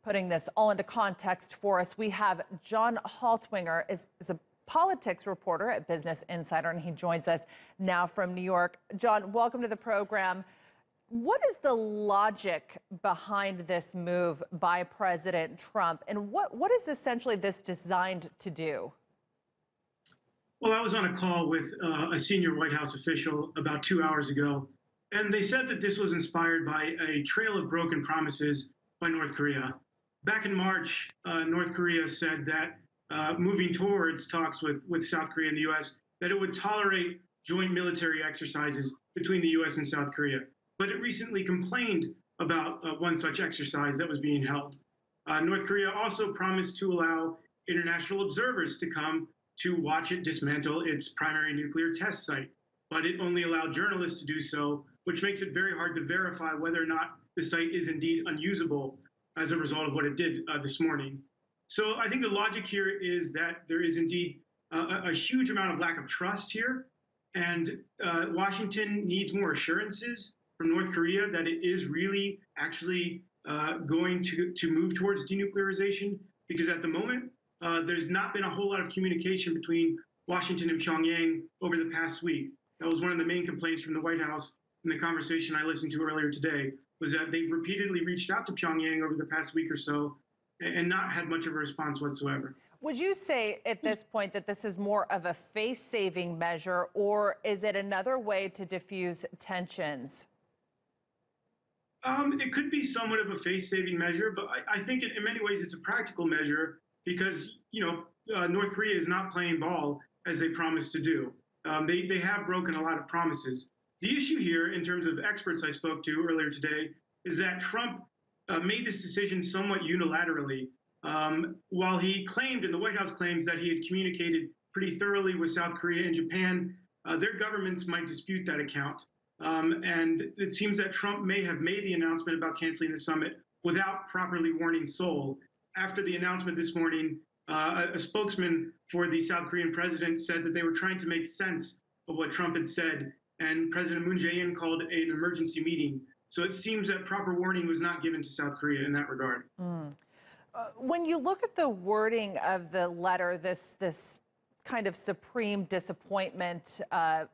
Putting this all into context for us, we have John Haltiwanger, is a politics reporter at Business Insider, and he joins us now from New York. John, welcome to the program. What is the logic behind this move by President Trump, and what is essentially this designed to do? Well, I was on a call with a senior White House official about 2 hours ago, and they said that this was inspired by a trail of broken promises by North Korea. Back in March, North Korea said that moving towards talks with South Korea and the U.S., that it would tolerate joint military exercises between the U.S. and South Korea. But it recently complained about one such exercise that was being held. North Korea also promised to allow international observers to come to watch it dismantle its primary nuclear test site. But it only allowed journalists to do so, which makes it very hard to verify whether or not the site is indeed unusable as a result of what it did this morning. So I think the logic here is that there is indeed a huge amount of lack of trust here, and Washington needs more assurances from North Korea that it is really actually going to move towards denuclearization, because at the moment, there's not been a whole lot of communication between Washington and Pyongyang over the past week. That was one of the main complaints from the White House in the conversation I listened to earlier today, was that they've repeatedly reached out to Pyongyang over the past week or so and not had much of a response whatsoever. Would you say at this point that this is more of a face-saving measure, or is it another way to diffuse tensions? It could be somewhat of a face-saving measure, but I think in many ways it's a practical measure because, North Korea is not playing ball as they promised to do. They have broken a lot of promises. The issue here, in terms of experts I spoke to earlier today, is that Trump made this decision somewhat unilaterally. While he claimed, and the White House claims, that he had communicated pretty thoroughly with South Korea and Japan, their governments might dispute that account. And it seems that Trump may have made the announcement about canceling the summit without properly warning Seoul. After the announcement this morning, a spokesman for the South Korean president said that they were trying to make sense of what Trump had said, and President Moon Jae-in called an emergency meeting. So it seems that proper warning was not given to South Korea in that regard. When you look at the wording of the letter, this kind of supreme disappointment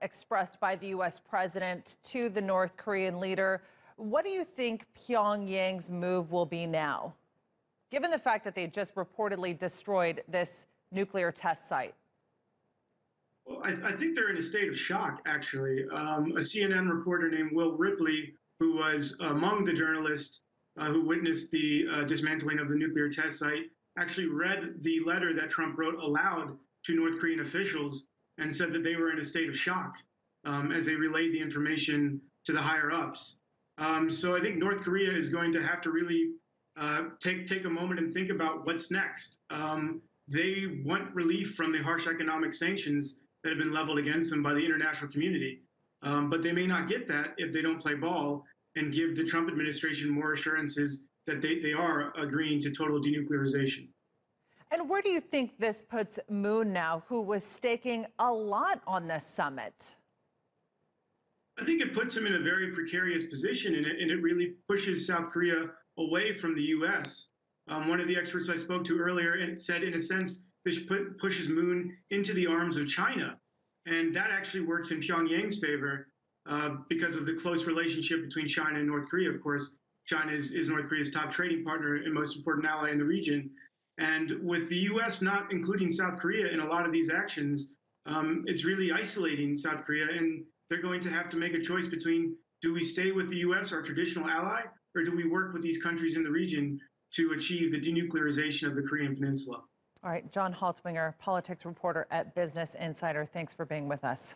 expressed by the U.S. president to the North Korean leader, what do you think Pyongyang's move will be now, given the fact that they just reportedly destroyed this nuclear test site? Well, I think they're in a state of shock, actually. A CNN reporter named Will Ripley, who was among the journalists who witnessed the dismantling of the nuclear test site, actually read the letter that Trump wrote aloud to North Korean officials and said that they were in a state of shock as they relayed the information to the higher-ups. So I think North Korea is going to have to really take a moment and think about what's next. They want relief from the harsh economic sanctions that have been leveled against them by the international community. But they may not get that if they don't play ball and give the Trump administration more assurances that they are agreeing to total denuclearization. And where do you think this puts Moon now, who was staking a lot on this summit? I think it puts him in a very precarious position, and it really pushes South Korea away from the U.S. One of the experts I spoke to earlier said, in a sense, this pushes Moon into the arms of China. And that actually works in Pyongyang's favor because of the close relationship between China and North Korea. Of course, China is North Korea's top trading partner and most important ally in the region. And with the U.S. not including South Korea in a lot of these actions, it's really isolating South Korea. And they're going to have to make a choice between, do we stay with the U.S., our traditional ally, or do we work with these countries in the region to achieve the denuclearization of the Korean Peninsula? All right, John Haltiwanger, politics reporter at Business Insider. Thanks for being with us.